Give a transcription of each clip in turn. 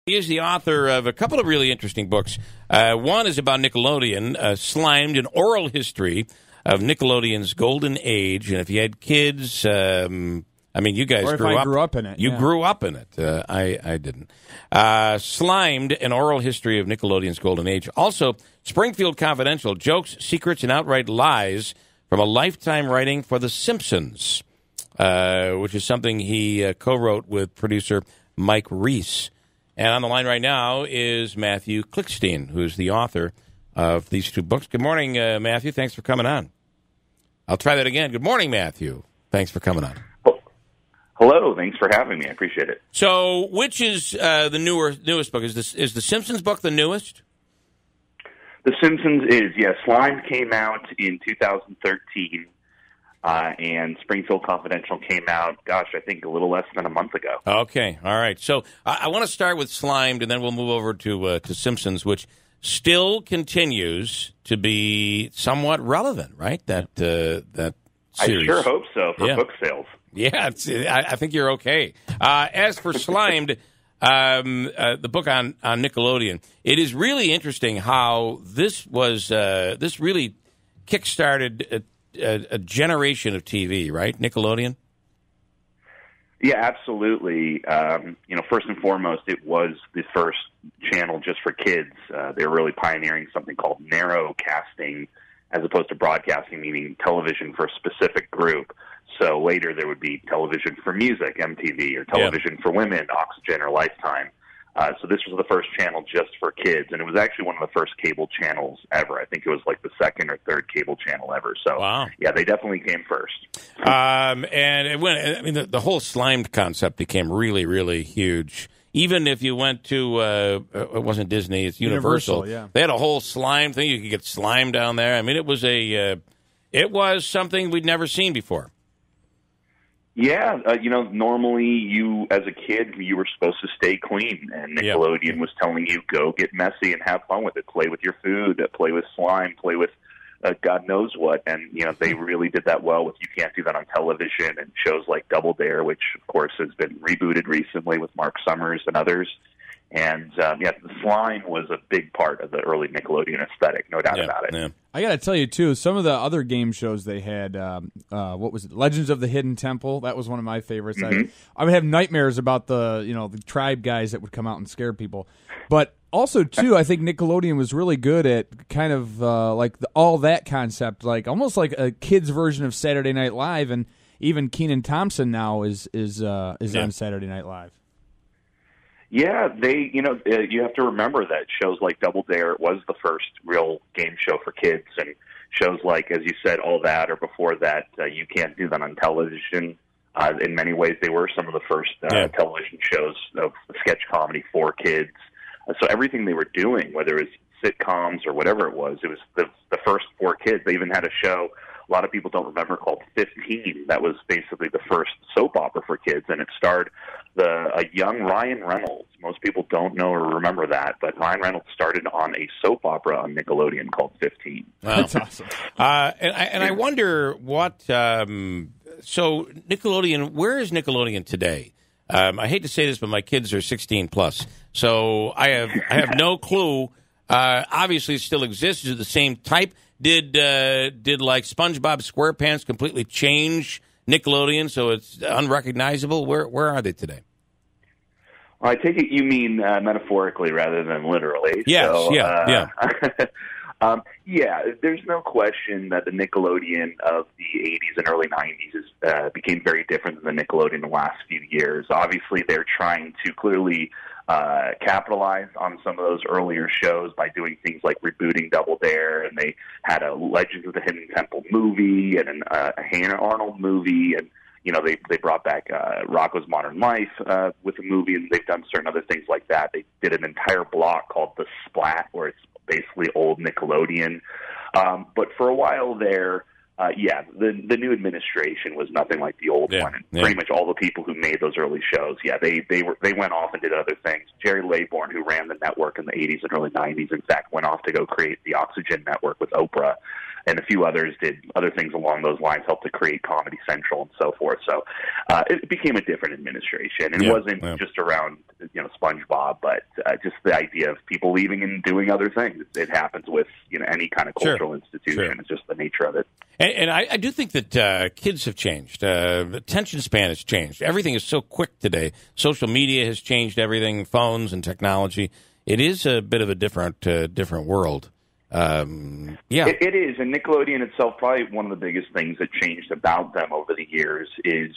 He is the author of a couple of really interesting books. One is about Nickelodeon, Slimed, an oral history of Nickelodeon's golden age. And if you had kids, I mean, you guys grew up in it. You grew up in it. I didn't. Slimed, an oral history of Nickelodeon's golden age. Also, Springfield Confidential, jokes, secrets, and outright lies from a lifetime writing for The Simpsons, which is something he co-wrote with producer Mike Reese. And on the line right now is Mathew Klickstein, who's the author of these two books. Good morning, Mathew. Thanks for coming on. I'll try that again. Good morning, Mathew. Thanks for coming on. Hello. Thanks for having me. I appreciate it. So, which is the newest book? Is the Simpsons book the newest? The Simpsons is, yes. Slime came out in 2013, and Springfield Confidential came out, I think a little less than a month ago. Okay. All right. So, I want to start with Slimed, and then we'll move over to Simpsons, which still continues to be somewhat relevant, right? That series. I sure hope so for book sales. Yeah, I think you're okay. As for Slimed, the book on Nickelodeon, it is really interesting how this really kickstarted a generation of TV, right? Nickelodeon? Yeah, absolutely. First and foremost, it was the first channel just for kids. They were really pioneering something called narrowcasting as opposed to broadcasting, meaning television for a specific group. So later there would be television for music, MTV, or television for women, Oxygen or Lifetime. So this was the first channel just for kids, and it was actually one of the first cable channels ever. I think it was like the second or third cable channel ever. So, yeah, they definitely came first. And it went. I mean, the whole Slimed concept became really, really huge. Even if you went to, it wasn't Disney, it's Universal. Yeah. They had a whole slime thing. You could get slime down there. I mean, it was something we'd never seen before. Yeah, normally you, as a kid, you were supposed to stay clean, and Nickelodeon was telling you, go get messy and have fun with it. Play with your food, play with slime, play with God knows what. And, they really did that well with You Can't Do That on Television and shows like Double Dare, which, of course, has been rebooted recently with Mark Summers and others. And, the slime was a big part of the early Nickelodeon aesthetic, no doubt about it. Yeah. I got to tell you, too, some of the other game shows they had, what was it, Legends of the Hidden Temple, that was one of my favorites. Mm-hmm. I would have nightmares about the tribe guys that would come out and scare people. But also, too, I think Nickelodeon was really good at kind of all that concept, like almost like a kid's version of Saturday Night Live, and even Kenan Thompson now is on Saturday Night Live. Yeah, you have to remember that shows like Double Dare was the first real game show for kids, and shows like, as you said, All That, or before that, You Can't Do That on Television. In many ways, they were some of the first television shows of sketch comedy for kids. So everything they were doing, whether it was sitcoms or whatever it was the first for kids. They even had a show a lot of people don't remember called 15. That was basically the first soap opera for kids, and it starred a young Ryan Reynolds. Most people don't know or remember that, but Ryan Reynolds started on a soap opera on Nickelodeon called 15. Wow. That's awesome. And I wonder what. So Nickelodeon, where is Nickelodeon today? I hate to say this, but my kids are 16 plus, so I have no clue. Obviously, it still exists. Is it the same type? Did like SpongeBob SquarePants completely change Nickelodeon so it's unrecognizable? Where are they today? Well, I take it you mean metaphorically rather than literally. Yes, so, yeah. Yeah, there's no question that the Nickelodeon of the 80s and early 90s became very different than the Nickelodeon in the last few years. Obviously, they're trying to clearly capitalize on some of those earlier shows by doing things like rebooting Double Dare, and they had a Legends of the Hidden Temple movie and a Hannah Arnold movie, and they brought back Rocko's Modern Life with a movie, and they've done certain other things like that. They did an entire block called The Splat, where it's basically old Nickelodeon. But for a while there, the new administration was nothing like the old one. And pretty much all the people who made those early shows, they went off and did other things. Jerry Laybourne, who ran the network in the 80s and early 90s, in fact, went off to go create the Oxygen network with Oprah. And a few others did other things along those lines, helped to create Comedy Central and so forth. So it became a different administration. It wasn't just around SpongeBob, but just the idea of people leaving and doing other things. It happens with any kind of cultural institution. Sure. It's just the nature of it. And I do think that kids have changed. The attention span has changed. Everything is so quick today. Social media has changed everything, phones and technology. It is a bit of a different world. It is, and Nickelodeon itself, probably one of the biggest things that changed about them over the years is,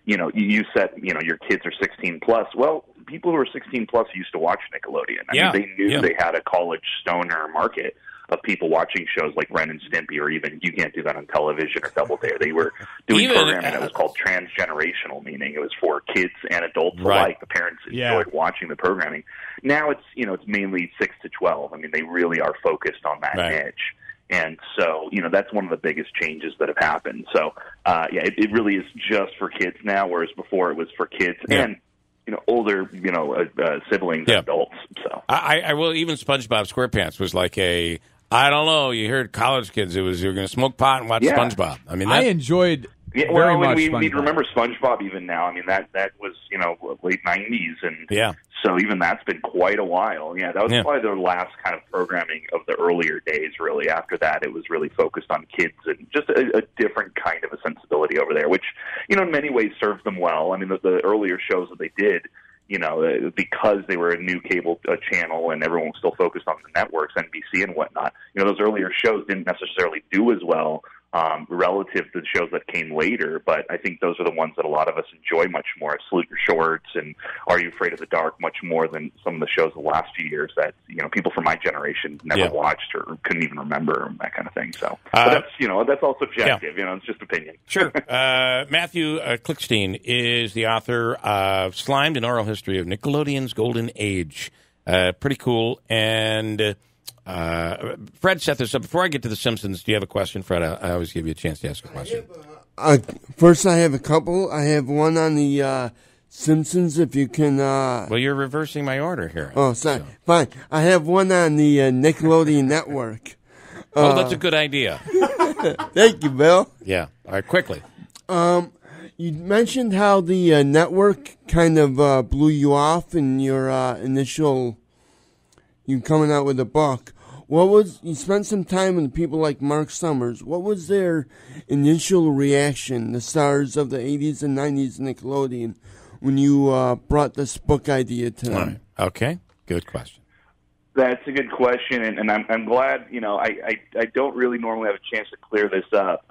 you said, your kids are 16 plus. Well, people who are 16 plus used to watch Nickelodeon. I mean, they knew they had a college stoner market of people watching shows like Ren and Stimpy, or even You Can't Do That on Television or Double Dare. They were doing programming that was called transgenerational, meaning it was for kids and adults alike. The parents enjoyed watching the programming. Now it's mainly 6 to 12. I mean, they really are focused on that niche. And so, that's one of the biggest changes that have happened. So, it really is just for kids now, whereas before it was for kids and older, siblings and adults. So I will. Even SpongeBob SquarePants was like I don't know. You heard college kids. It was you were going to smoke pot and watch SpongeBob. I mean, I enjoyed very much. We need to remember SpongeBob even now. I mean, that was late 90s, and so even that's been quite a while. Yeah, that was probably the last kind of programming of the earlier days. Really, after that, it was really focused on kids and just a different kind of a sensibility over there, which in many ways served them well. I mean, the earlier shows that they did. Because they were a new cable channel and everyone was still focused on the networks, NBC and whatnot, those earlier shows didn't necessarily do as well relative to the shows that came later. But I think those are the ones that a lot of us enjoy much more. Salute Your Shorts and Are You Afraid of the Dark much more than some of the shows the last few years that, people from my generation never watched or couldn't even remember, that kind of thing. So but that's all subjective. It's just opinion. Sure. Mathew Klickstein is the author of Slimed, an Oral History of Nickelodeon's Golden Age. Pretty cool. And Fred set this up. Before I get to The Simpsons, do you have a question, Fred? I always give you a chance to ask a question. First, I have a couple. I have one on the Simpsons, if you can... Well, you're reversing my order here. Oh, sorry. So. Fine. I have one on the Nickelodeon network. That's a good idea. Thank you, Bill. Yeah. All right, quickly. You mentioned how the network kind of blew you off in your initial... You coming out with a book. You spent some time with people like Mark Summers. What was their initial reaction, the stars of the 80s and 90s Nickelodeon, when you brought this book idea to them? All right. Okay, good question. That's a good question, and I'm glad, I don't really normally have a chance to clear this up.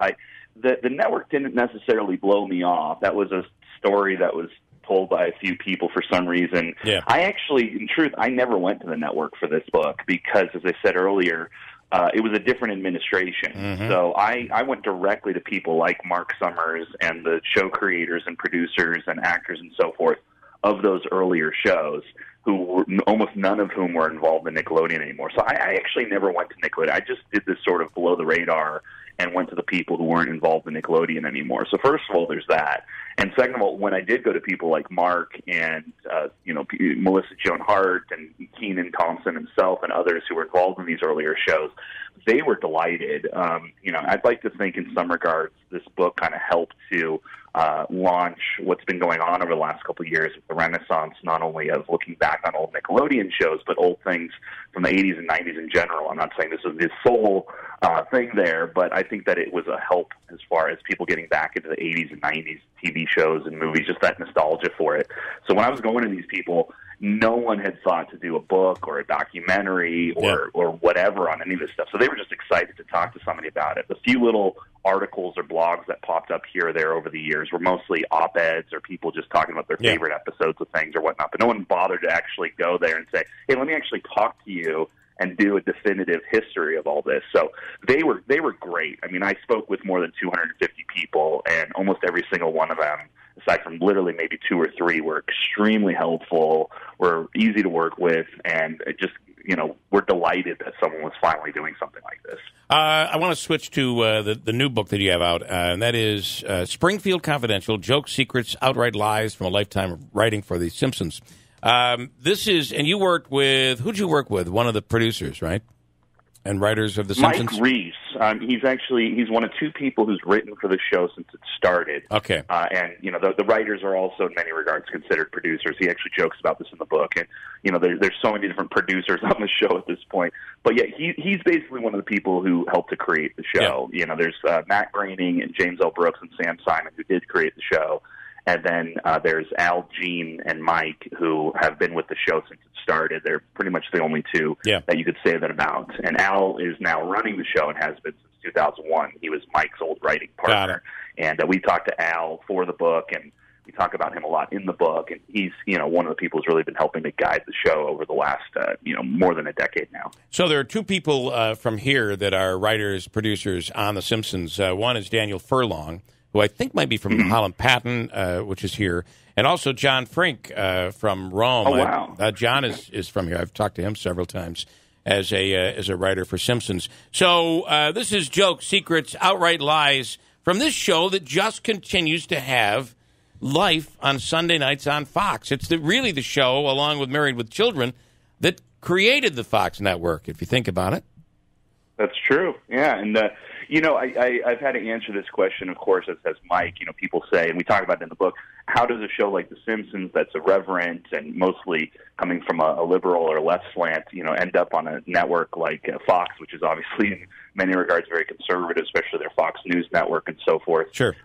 The network didn't necessarily blow me off. That was a story that was told by a few people for some reason. Yeah. I actually, in truth, I never went to the network for this book because, as I said earlier, it was a different administration. Mm-hmm. So I went directly to people like Mark Summers and the show creators and producers and actors and so forth of those earlier shows, who were, almost none of whom were involved in Nickelodeon anymore. So I actually never went to Nickelodeon. I just did this sort of below the radar and went to the people who weren't involved in Nickelodeon anymore. So first of all, there's that. And second of all, when I did go to people like Mark and, Melissa Joan Hart and Kenan Thompson himself and others who were involved in these earlier shows, they were delighted. I'd like to think in some regards this book kind of helped to launch what's been going on over the last couple of years with the renaissance, not only of looking back on old Nickelodeon shows, but old things from the 80s and 90s in general. I'm not saying this was the sole thing there, but I think that it was a help as far as people getting back into the 80s and 90s TV shows and movies, just that nostalgia for it. So when I was going to these people, no one had thought to do a book or a documentary or whatever on any of this stuff. So they were just excited to talk to somebody about it. The few little articles or blogs that popped up here or there over the years were mostly op-eds or people just talking about their favorite episodes of things or whatnot. But no one bothered to actually go there and say, hey, let me actually talk to you and do a definitive history of all this. So they were great. I mean, I spoke with more than 250 people, and almost every single one of them, aside from literally maybe 2 or 3, were extremely helpful, were easy to work with, and just, we're delighted that someone was finally doing something like this. I want to switch to the new book that you have out, and that is Springfield Confidential, Jokes, Secrets, Outright Lies from a Lifetime of Writing for The Simpsons. This is, and you worked with, who'd you work with? One of the producers, right? And writers of The Simpsons? Mike Reese. He's one of two people who's written for the show since it started. Okay. And, the writers are also in many regards considered producers. He actually jokes about this in the book. And, there's so many different producers on the show at this point. But, yeah, he's basically one of the people who helped to create the show. Yeah. There's Matt Groening and James L. Brooks and Sam Simon who did create the show. And then there's Al, Gene, and Mike, who have been with the show since it started. They're pretty much the only two that you could say that about. And Al is now running the show and has been since 2001. He was Mike's old writing partner. And we talked to Al for the book, and we talk about him a lot in the book. And he's, one of the people who's really been helping to guide the show over the last, more than a decade now. So there are two people from here that are writers, producers on The Simpsons. One is Daniel Furlong, who I think might be from Holland Patton, which is here, and also John Frink from Rome. Oh, wow. John is from here. I've talked to him several times as a writer for Simpsons. So this is jokes, secrets, outright lies from this show that just continues to have life on Sunday nights on Fox. It's really the show, along with Married with Children, that created the Fox network, if you think about it. That's true. Yeah, and I've had to answer this question, of course, as Mike. People say, and we talk about it in the book, how does a show like The Simpsons, that's irreverent and mostly coming from a liberal or left slant, end up on a network like Fox, which is obviously in many regards very conservative, especially their Fox News network and so forth. Sure.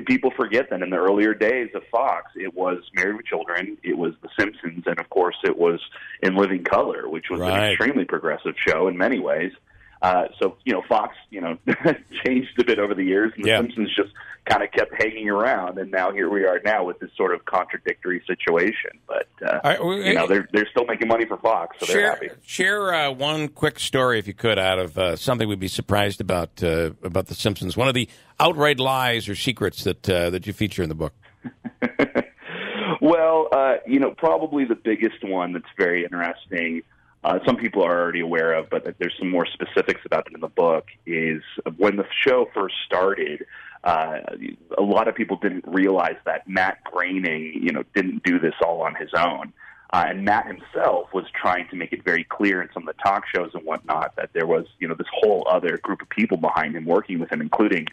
People forget that in the earlier days of Fox, it was Married with Children, it was The Simpsons, and of course it was In Living Color, which was an extremely progressive show in many ways. Fox, changed a bit over the years, and The Simpsons just kind of kept hanging around, and now here we are now with this sort of contradictory situation. But, they're still making money for Fox, so they're happy. Share one quick story, if you could, out of something we'd be surprised about The Simpsons. One of the outright lies or secrets that you feature in the book. Well, probably the biggest one that's very interesting, some people are already aware of, but there's some more specifics about it in the book, is when the show first started, a lot of people didn't realize that Matt Groening, didn't do this all on his own. And Matt himself was trying to make it very clear in some of the talk shows and whatnot that there was, this whole other group of people behind him working with him, including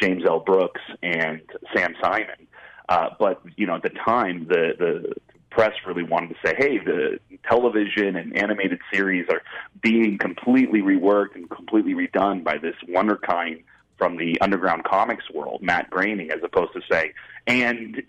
James L. Brooks and Sam Simon. But at the time, the press really wanted to say, hey, the television and animated series are being completely reworked and completely redone by this wonderkind from the underground comics world, Matt Groening, as opposed to saying, and,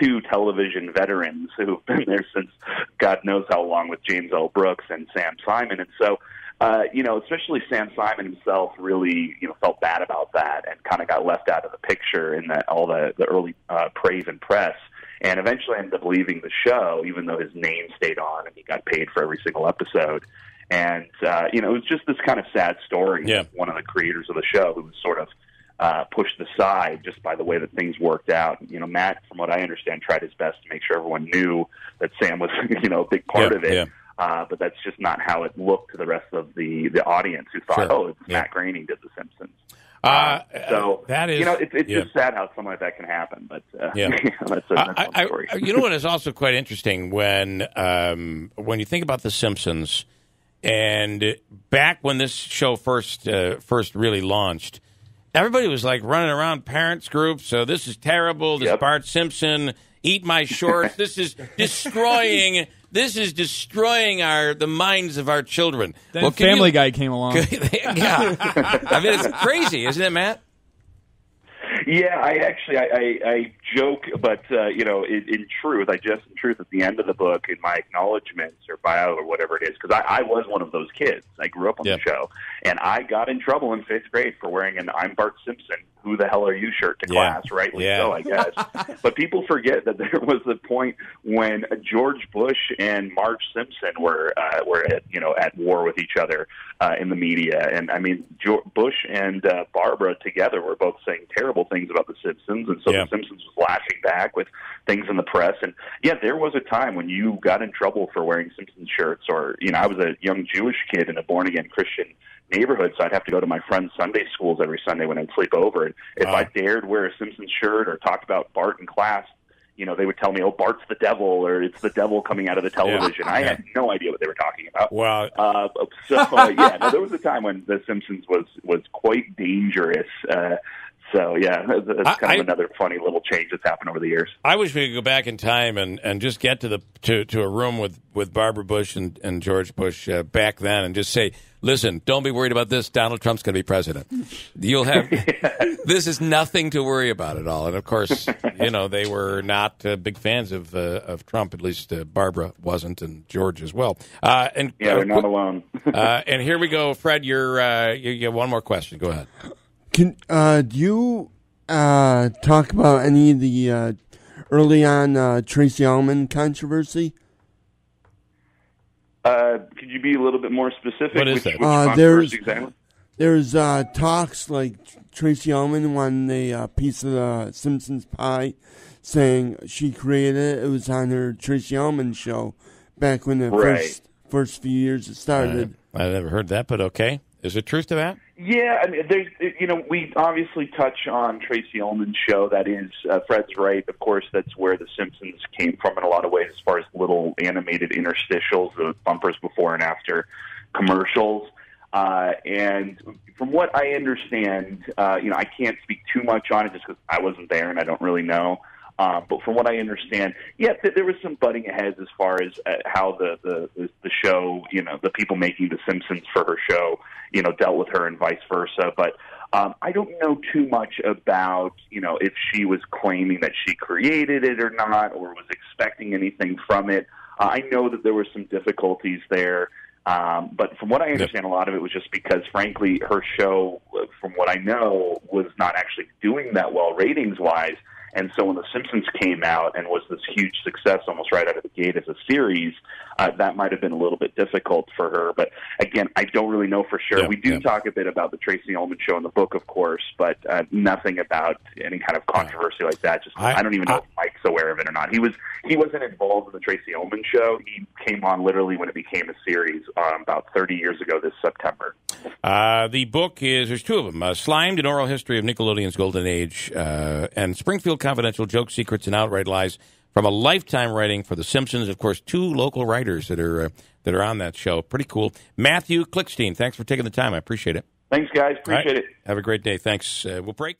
two television veterans who've been there since God knows how long with James L. Brooks and Sam Simon. And so, especially Sam Simon himself really, felt bad about that and kind of got left out of the picture in that all the early praise and press. And eventually ended up leaving the show, even though his name stayed on and he got paid for every single episode. And, it was just this kind of sad story of one of the creators of the show who was sort of pushed aside just by the way that things worked out. Matt, from what I understand, tried his best to make sure everyone knew that Sam was, a big part of it. Yeah. But that's just not how it looked to the rest of the audience who thought, it's Matt Groening did The Simpsons. So that is, it's just sad how something like that can happen. But that's one story. What is also quite interesting when you think about The Simpsons, and back when this show first really launched, everybody was like running around parents groups. So this is terrible. This Bart Simpson, eat my shorts. This is destroying. This is destroying the minds of our children. Then Family Guy came along. I mean, it's crazy, isn't it, Matt? Yeah, I joke, but in truth, at the end of the book, in my acknowledgments or bio or whatever it is, because I was one of those kids. I grew up on the show, and I got in trouble in 5th grade for wearing an "I'm Bart Simpson, who the hell are you" shirt to class. Rightly so, I guess. But people forget that there was a point when George Bush and Marge Simpson were at war with each other in the media, and I mean Bush and Barbara together were both saying terrible things about The Simpsons, and so The Simpsons was lashing back with things in the press. And there was a time when you got in trouble for wearing Simpsons shirts, or I was a young Jewish kid in a born again Christian neighborhood, so I'd have to go to my friends' Sunday schools every Sunday when I'd sleep over. And if I dared wear a Simpsons shirt or talk about Bart in class, they would tell me, "Oh, Bart's the devil," or "It's the devil coming out of the television." I had no idea what they were talking about. Wow. There was a time when The Simpsons was quite dangerous. That's kind of another funny little change that's happened over the years. I wish we could go back in time and just get to a room with Barbara Bush and George Bush back then and just say, listen, don't be worried about this. Donald Trump's going to be president. You'll have this is nothing to worry about at all. And of course, they were not big fans of Trump. At least Barbara wasn't, and George as well. We're not alone. And here we go, Fred. You get one more question. Go ahead. Do you talk about any of the early on Tracy Ullman controversy? Could you be a little bit more specific? What is that? There's talks like Tracy Ullman won a piece of the Simpsons pie, saying she created it. It was on her Tracy Ullman show back when the first few years it started. I never heard that, but okay. Is there truth to that? Yeah, I mean, we obviously touch on Tracy Ullman's show. That is, Fred's right. Of course, that's where The Simpsons came from in a lot of ways, as far as little animated interstitials, the bumpers before and after commercials. And from what I understand, I can't speak too much on it just because I wasn't there and I don't really know. But from what I understand, there was some butting heads as far as how the show, the people making The Simpsons for her show, dealt with her and vice versa. But I don't know too much about, if she was claiming that she created it or not, or was expecting anything from it. I know that there were some difficulties there. But from what I understand, a lot of it was just because, frankly, her show, from what I know, was not actually doing that well ratings-wise. And so when The Simpsons came out and was this huge success almost right out of the gate as a series, that might have been a little bit difficult for her. But again, I don't really know for sure. We do talk a bit about the Tracy Ullman show in the book, of course, but nothing about any kind of controversy like that. I don't even know if Mike's aware of it or not. He wasn't involved in the Tracy Ullman show. He came on literally when it became a series about 30 years ago this September. The book there's two of them, Slimed, An Oral History of Nickelodeon's Golden Age, and Springfield Confidential, Jokes, Secrets, and Outright Lies from a lifetime writing for The Simpsons. Of course, two local writers that are on that show. Pretty cool. Mathew Klickstein, thanks for taking the time. I appreciate it. Thanks, guys. Appreciate it. Have a great day. Thanks. We'll break.